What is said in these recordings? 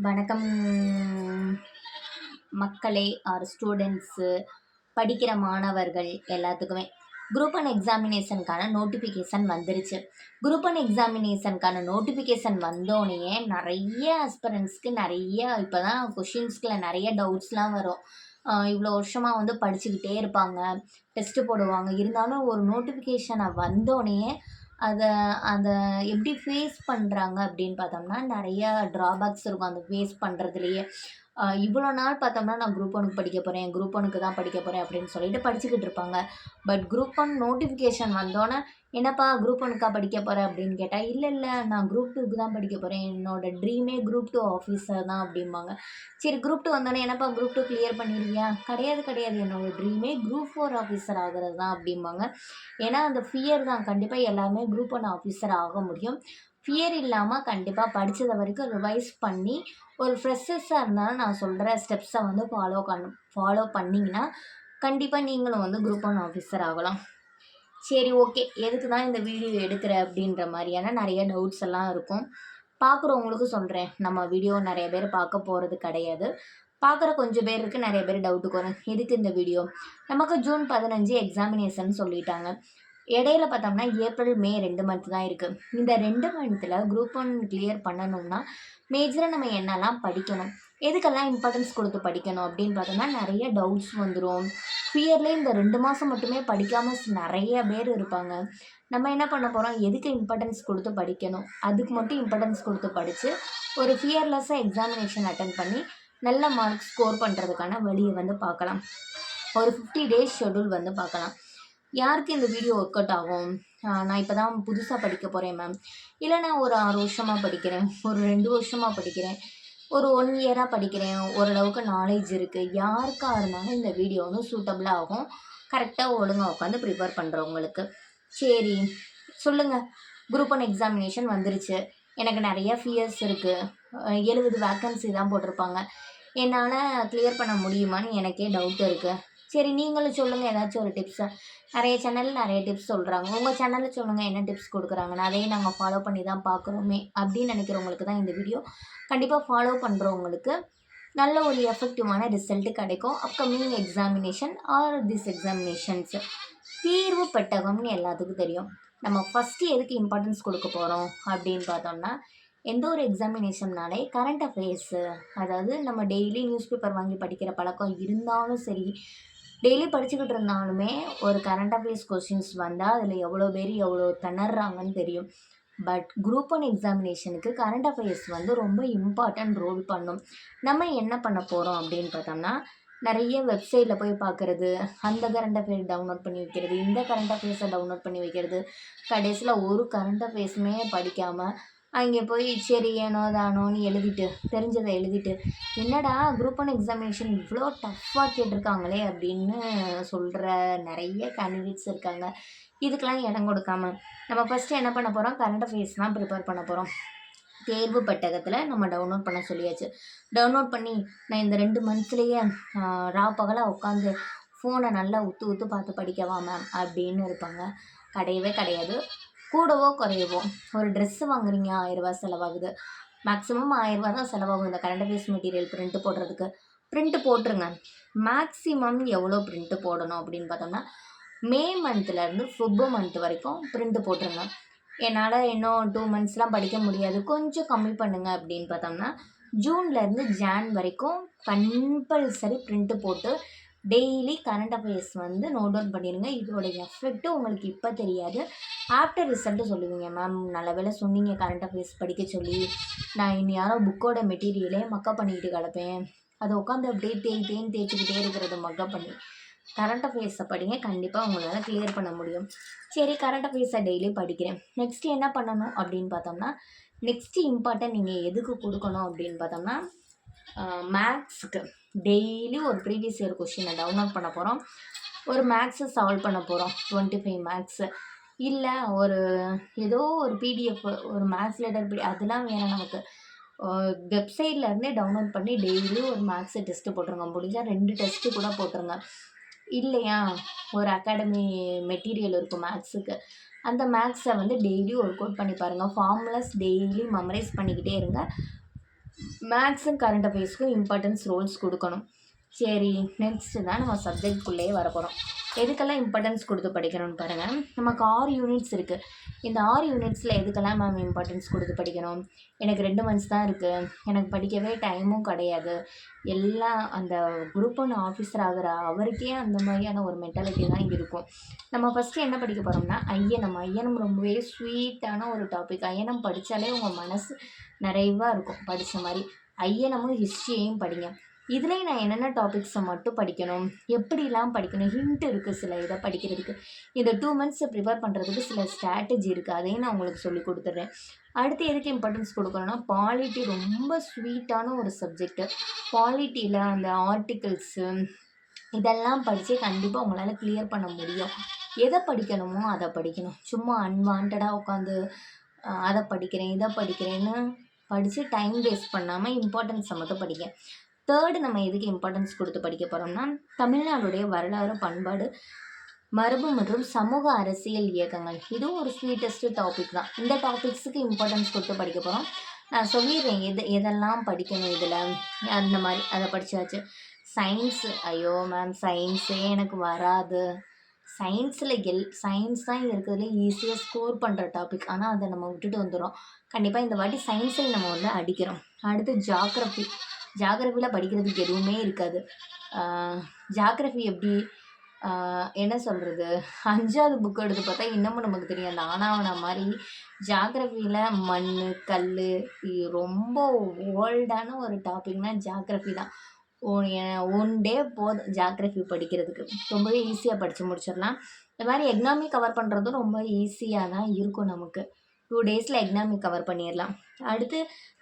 வணக்கம் மக்களே R students படிக்கிற மாணவர்கள் எல்லாத்துக்குமே குரூப் ஒன் எக்ஸாமினேஷனுக்கான நோட்டிஃபிகேஷன் வந்துருச்சு. குரூப் ஒன் எக்ஸாமினேஷனுக்கான நோட்டிஃபிகேஷன் வந்தோடனே நிறைய ஆஸ்பிரண்ட்ஸ்க்கு நிறைய இப்போ தான் கொஷின்ஸ்கில் நிறைய டவுட்ஸ்லாம் வரும். இவ்வளோ வருஷமாக வந்து படிச்சுக்கிட்டே இருப்பாங்க, டெஸ்ட்டு போடுவாங்க. இருந்தாலும் ஒரு நோட்டிஃபிகேஷனை வந்தோடனே அதை அதை எப்படி ஃபேஸ் பண்ணுறாங்க அப்படின்னு பார்த்தோம்னா, நிறைய ட்ராபேக்ஸ் இருக்கும் அந்த ஃபேஸ் பண்ணுறதுலையே. இவ்வளோ நாள் பார்த்தோம்னா, நான் குரூப் ஒன்னுக்கு படிக்க போகிறேன், குரூப் ஒன்னுக்கு தான் படிக்க போகிறேன் அப்படின்னு சொல்லிட்டு படிச்சுக்கிட்டு இருப்பாங்க. பட் குரூப் ஒன் நோட்டிஃபிகேஷன் வந்தோன்னே, என்னப்பா குரூப் ஒன்னுக்கா படிக்க போகிறேன் அப்படின்னு கேட்டால், இல்லை நான் குரூப் டூக்கு தான் படிக்க போகிறேன், என்னோடய ட்ரீமே குரூப் டூ ஆஃபீஸர் தான் அப்படிம்பாங்க. சரி, குரூப் டூ வந்தோடனே என்னப்பா குரூப் டூ கிளியர் பண்ணிடுவியா? கிடையாது, என்னோடய ட்ரீமே குரூப் 4 ஆஃபீஸர் ஆகிறது தான் அப்படிம்பாங்க. ஏன்னா அந்த ஃபியர் தான். கண்டிப்பாக எல்லாருமே குரூப் ஒன் ஆஃபீஸர் ஆக முடியும். ஃபியர் இல்லாமல் கண்டிப்பாக படித்தது வரைக்கும் ரிவைஸ் பண்ணி ஒரு ஃப்ரெஷர்ஸாக இருந்தாலும் நான் சொல்கிற ஸ்டெப்ஸை வந்து ஃபாலோ பண்ணிங்கன்னா கண்டிப்பாக நீங்களும் வந்து குரூப் ஒன் ஆஃபீஸர் ஆகலாம். சரி, ஓகே, எதுக்கு தான் இந்த வீடியோ எடுக்கிற அப்படின்ற மாதிரியான நிறைய டவுட்ஸ் எல்லாம் இருக்கும். பார்க்குறவங்களுக்கு சொல்கிறேன், நம்ம வீடியோ நிறைய பேர் பார்க்க போகிறது கிடையாது. பார்க்குற கொஞ்சம் பேருக்கு நிறைய பேர் டவுட்டுக்கு வரும், எதுக்கு இந்த வீடியோ. நமக்கு ஜூன் 15 எக்ஸாமினேஷன் சொல்லிட்டாங்க. இடையில பார்த்தோம்னா ஏப்ரல், மே 2 மந்த் தான் இருக்குது. இந்த 2 மந்த்தில் குரூப் ஒன் கிளியர் பண்ணணும்னா மேஜராக நம்ம என்னெல்லாம் படிக்கணும், எதுக்கெல்லாம் இம்பார்ட்டன்ஸ் கொடுத்து படிக்கணும் அப்படின்னு பார்த்தோம்னா நிறைய டவுட்ஸ் வந்துடும். ஃபியர்லேயே இந்த 2 மாதம் மட்டுமே படிக்காமல் நிறைய பேர் இருப்பாங்க. நம்ம என்ன பண்ண போகிறோம், எதுக்கு இம்பார்ட்டன்ஸ் கொடுத்து படிக்கணும், அதுக்கு மட்டும் இம்பார்ட்டன்ஸ் கொடுத்து படித்து ஒரு ஃபியர்லெஸ்ஸாக எக்ஸாமினேஷன் அட்டன் பண்ணி நல்ல மார்க் ஸ்கோர் பண்ணுறதுக்கான வழியை வந்து பார்க்கலாம். ஒரு 50 டேஸ் ஷெடியூல் வந்து பார்க்கலாம். யாருக்கு இந்த வீடியோ ஒர்க் அவுட் ஆகும்? நான் இப்போ தான் புதுசாக படிக்க போகிறேன் மேம், இல்லை நான் ஒரு 6 வருஷமாக படிக்கிறேன், ஒரு 2 வருஷமாக படிக்கிறேன், ஒரு 1 இயராக படிக்கிறேன், ஓரளவுக்கு நாலேஜ் இருக்குது, யாருக்காக இருந்தாலும் இந்த வீடியோ வந்து சூட்டபிளாக ஆகும். கரெக்டாக ஒழுங்காக உட்காந்து ப்ரிப்பேர் பண்ணுறவங்களுக்கு. சரி, சொல்லுங்கள். குரூப் ஒன் எக்ஸாமினேஷன் வந்துருச்சு, எனக்கு நிறைய ஃபியர்ஸ் இருக்குது, 70 வேக்கன்சி தான் போட்டிருப்பாங்க, என்னால் கிளியர் பண்ண முடியுமான்னு எனக்கே டவுட் இருக்குது. சரி, நீங்களும் சொல்லுங்கள் ஏதாச்சும் ஒரு டிப்ஸை. நிறைய சேனலில் நிறைய டிப்ஸ் சொல்கிறாங்க, உங்கள் சேனலில் சொல்லுங்கள் என்ன டிப்ஸ் கொடுக்குறாங்கன்னு, அதையும் நாங்கள் ஃபாலோ பண்ணி தான் பார்க்குறோமே அப்படின்னு நினைக்கிறவங்களுக்கு தான் இந்த வீடியோ. கண்டிப்பாக ஃபாலோ பண்ணுறவங்களுக்கு நல்ல ஒரு எஃபெக்டிவான ரிசல்ட்டு கிடைக்கும். Upcoming examination or this examinations தீர்வு பெட்டகம்னு எல்லாத்துக்கும் தெரியும். நம்ம ஃபஸ்ட்டு எதுக்கு இம்பார்ட்டன்ஸ் கொடுக்க போகிறோம் அப்படின்னு பார்த்தோம்னா, எந்த ஒரு எக்ஸாமினேஷன்னாலே கரண்ட் அஃபேர்ஸு, அதாவது நம்ம டெய்லி நியூஸ் பேப்பர் வாங்கி படிக்கிற பழக்கம் இருந்தாலும் சரி, டெய்லி படிச்சுக்கிட்டு இருந்தாலுமே ஒரு கரண்ட் அஃபேர்ஸ் கொஸ்டின்ஸ் வந்தால் அதில் எவ்வளோ பேர் எவ்வளோ திணறாங்கன்னு தெரியும். பட் குரூப் ஒன் எக்ஸாமினேஷனுக்கு கரண்ட் அஃபேர்ஸ் வந்து ரொம்ப இம்பார்ட்டன்ட் ரோல் பண்ணும். நம்ம என்ன பண்ண போகிறோம் அப்படின்னு பார்த்தோம்னா, நிறைய வெப்சைட்டில் போய் பார்க்குறது, அந்த கரண்ட் அஃபேர்ஸ் டவுன்லோட் பண்ணி வைக்கிறது, இந்த கரண்ட் அஃபேர்ஸை டவுன்லோட் பண்ணி வைக்கிறது, கடைசியில் ஒரு கரண்ட் அஃபேர்ஸுமே படிக்காமல் அங்கே போய் சரி ஏனோ தானோன்னு எழுதிட்டு, தெரிஞ்சதை எழுதிட்டு, என்னடா குரூப் ஒன் எக்ஸாமினேஷன் இவ்வளோ டஃப்பாக கேட்டிருக்காங்களே அப்படின்னு சொல்கிற நிறைய கேண்டிடேட்ஸ் இருக்காங்க. இதுக்கெல்லாம் இடம் கொடுக்காம நம்ம ஃபஸ்ட்டு என்ன பண்ண போகிறோம், கரண்ட் அஃபேர்ஸ் தான் ப்ரிப்பேர் பண்ண போகிறோம். தேர்வு பெட்டகத்தில் நம்ம டவுன்லோட் பண்ண சொல்லியாச்சு. டவுன்லோட் பண்ணி நான் இந்த 2 மந்த்ஸ்லேயே பகலாக உட்காந்து ஃபோனை நல்லா உத்து பார்த்து படிக்கவா மேம் அப்படின்னு இருப்பாங்க. கிடையவே கிடையாது. கூடவோ குறையவோ ஒரு ட்ரெஸ்ஸு வாங்குறீங்க, 1000 ரூபா செலவாகுது. மேக்ஸிமம் 1000 ரூபா தான் செலவாகும் இந்த கரண்ட் அஃபேர்ஸ் மெட்டீரியல் பிரிண்ட்டு போடுறதுக்கு. பிரிண்ட்டு போட்டுருங்க. மேக்ஸிமம் எவ்வளோ பிரிண்ட்டு போடணும் அப்படின்னு பார்த்தோம்னா, மே மந்த்லேருந்து மந்த் வரைக்கும் பிரிண்ட்டு போட்டுருங்க. என்னால் இன்னும் 2 மந்த்ஸ்லாம் படிக்க முடியாது, கொஞ்சம் கம்மி பண்ணுங்கள் அப்படின்னு பார்த்தோம்னா, ஜூன்லேருந்து ஜான் வரைக்கும் கம்பல்சரி பிரிண்ட்டு போட்டு டெய்லி கரண்ட் அஃபேர்ஸ் வந்து நோட் டவுன் பண்ணிடுங்க. இதோட எஃபெக்ட்டு உங்களுக்கு இப்போ தெரியாது, ஆஃப்டர் ரிசல்ட்டு சொல்லுவீங்க. மேம் நல்ல வேளை சொன்னீங்க கரண்ட் அஃபேர்ஸ் படிக்க சொல்லி, நான் இனியாரும் புக்கோட மெட்டீரியலே மக்கப் பண்ணிக்கிட்டு கிடப்பேன், அதை உட்காந்து அப்படியே தேய்ச்சிக்கிட்டே இருக்கிறது மக்கப் பண்ணி. கரண்ட் அஃபேர்ஸை படிங்க, கண்டிப்பாக உங்களால் கிளியர் பண்ண முடியும். சரி, கரண்ட் அஃபேர்ஸை டெய்லி படிக்கிறேன், நெக்ஸ்ட்டு என்ன பண்ணணும் அப்படின்னு பார்த்தோம்னா, நெக்ஸ்ட்டு இம்பார்ட்டன்ட் நீங்கள் எதுக்கு கொடுக்கணும் அப்படின்னு பார்த்தோம்னா, மேக்ஸுக்கு டெய்லி ஒரு ப்ரீவியஸ் இயர் கொஷினை டவுன்லோட் பண்ண போகிறோம். ஒரு மேக்ஸை சால்வ் பண்ண போகிறோம், 25 மேக்ஸு. இல்லை ஒரு ஏதோ ஒரு பிடிஎஃப், ஒரு மேக்ஸ் லெட்டர் அதெல்லாம் வேணாம் நமக்கு. வெப்சைட்லேருந்தே டவுன்லோட் பண்ணி டெய்லி ஒரு மேக்ஸு டெஸ்ட்டு போட்டுருங்க. முடிஞ்சால் 2 டெஸ்ட்டு கூட போட்டுருங்க. இல்லையா, ஒரு அகாடமி மெட்டீரியல் இருக்கும் மேக்ஸுக்கு, அந்த மேக்ஸை வந்து டெய்லி ஒர்க் அவுட் பண்ணி பாருங்கள். ஃபார்முலாஸ் டெய்லி மெமரைஸ் பண்ணிக்கிட்டே இருங்க. மேக்ஸும் கரண்ட் அஃபேர்ஸ்க்கும் இம்பார்ட்டன்ஸ் ரோல்ஸ் கொடுக்கணும். சரி, நெக்ஸ்ட்டு தான் நம்ம சப்ஜெக்ட்குள்ளேயே வரப்போகிறோம். எதுக்கெல்லாம் இம்பார்ட்டன்ஸ் கொடுத்து படிக்கணும்னு பாருங்கள். நமக்கு 6 யூனிட்ஸ் இருக்குது. இந்த 6 யூனிட்ஸில் எதுக்கெல்லாம் மேம் இம்பார்ட்டன்ஸ் கொடுத்து படிக்கணும்? எனக்கு 2 மந்த்ஸ் தான் இருக்குது, எனக்கு படிக்கவே டைமும் கிடையாது. எல்லாம் அந்த குரூப் 1 ஆஃபீஸர் ஆகிற அவருக்கே அந்த மாதிரியான ஒரு மென்டாலிட்டி தான் இருக்கும். நம்ம ஃபஸ்ட்டு என்ன படிக்க போகிறோம்னா ஐஎன்எம் ரொம்பவே ஸ்வீட்டான ஒரு டாபிக். ஐஎன்எம் படித்தாலே உங்கள் மனசு நிறைவாக இருக்கும் படித்த மாதிரி. ஐஎன்எம்மும் ஹிஸ்ட்ரியையும் படிங்க. இதுலேயும் நான் என்னென்ன டாபிக்ஸை மட்டும் படிக்கணும், எப்படிலாம் படிக்கணும், ஹிண்ட் இருக்குது சில இதை படிக்கிறதுக்கு. இந்த 2 மந்த்ஸை ப்ரிப்பேர் பண்ணுறதுக்கு சில ஸ்ட்ராட்டஜி இருக்குது, அதையும் நான் உங்களுக்கு சொல்லி கொடுத்துட்றேன். அடுத்து எதுக்கு இம்பார்ட்டன்ஸ் கொடுக்கணும்னா, பாலிட்டி ரொம்ப ஸ்வீட்டான ஒரு சப்ஜெக்ட்டு. பாலிட்டியில் அந்த ஆர்டிகல்ஸு இதெல்லாம் படித்து கண்டிப்பாக உங்களால் கிளியர் பண்ண முடியும். எதை படிக்கணுமோ அதை படிக்கணும். சும்மா அன்வான்டாக உட்காந்து அதை படிக்கிறேன் இதை படிக்கிறேன்னு படித்து டைம் வேஸ்ட் பண்ணாமல் இம்பார்ட்டன்ஸை மட்டும் படிங்க. தேர்டு நம்ம எதுக்கு இம்பார்ட்டன்ஸ் கொடுத்து படிக்க போகிறோம்னா, தமிழ்நாடுடைய வரலாறு, பண்பாடு, மரபு மற்றும் சமூக அரசியல் இயக்கங்கள். இதுவும் ஒரு ஸ்வீட்டஸ்ட்டு டாபிக் தான். இந்த டாபிக்ஸுக்கு இம்பார்ட்டன்ஸ் கொடுத்து படிக்க போகிறோம். நான் சொல்லிடுறேன் எதெல்லாம் படிக்கணும் இதில், அந்த மாதிரி அதை படித்தாச்சு. சயின்ஸு, ஐயோ மேம் சயின்ஸே எனக்கு வராது. சயின்ஸ் தான் இருக்கிறதுல ஈஸியாக ஸ்கோர் பண்ணுற டாபிக். ஆனால் அதை நம்ம விட்டுட்டு வந்துடும். கண்டிப்பாக இந்த வாட்டி சயின்ஸில் நம்ம வந்து அடிக்கிறோம். அடுத்து ஜாகிரஃபியில் படிக்கிறதுக்கு எதுவுமே இருக்காது. ஜாகிரஃபி எப்படி என்ன சொல்கிறது, 5வது புக் எடுத்து பார்த்தா இன்னமும் நமக்கு தெரியும். அந்த ஆனாவனா மாதிரி ஜாகிரஃபியில் மண், கல், ரொம்ப ஓல்டான ஒரு டாபிக்னால் ஜாகிரஃபி தான். ஒன் டே போதும் ஜாகிரஃபி படிக்கிறதுக்கு. ரொம்பவே ஈஸியாக படித்து முடிச்சிடலாம். இந்த மாதிரி எக்னாமி கவர் பண்ணுறதும் ரொம்ப ஈஸியாக தான் இருக்கும். நமக்கு 2 டேஸில் எக்னாமி கவர் பண்ணிடலாம். அடுத்து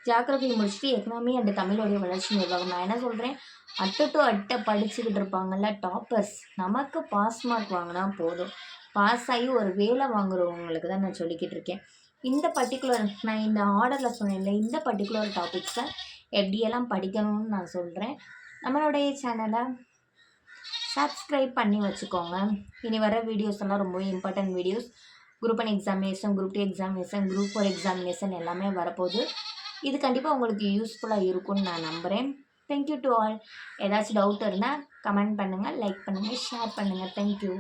ஜாகிரஃபி முடிச்சுட்டு எக்கனாமி அண்ட் தமிழோடைய வளர்ச்சி நிர்வாகம். நான் என்ன சொல்கிறேன், அட்டை படிச்சுக்கிட்டு இருப்பாங்கள்ல டாப்பர்ஸ், நமக்கு பாஸ் மார்க் வாங்கினா போதும். பாஸ் ஆகி ஒரு வேலை வாங்குறவங்களுக்கு தான் நான் சொல்லிக்கிட்டு இருக்கேன். இந்த பர்டிகுலர் நான் இந்த ஆர்டரில் சொன்னேன்ல, இந்த பர்டிகுலர் டாபிக்ஸை எப்படியெல்லாம் படிக்கணும்னு நான் சொல்கிறேன். நம்மளுடைய சேனலை சப்ஸ்கிரைப் பண்ணி வச்சுக்கோங்க. இனி வர வீடியோஸ் எல்லாம் ரொம்பவே important videos. Group 1 examination, group 2 examination, group 4 examination எல்லாமே வரப்போகுது. இது கண்டிப்பாக உங்களுக்கு யூஸ்ஃபுல்லாக இருக்கும்னு நான் நம்புகிறேன். Thank you to all. ஏதாச்சும் டவுட் இருந்தால் கமெண்ட் பண்ணுங்கள், லைக் பண்ணுங்கள், ஷேர் பண்ணுங்கள். தேங்க்யூ.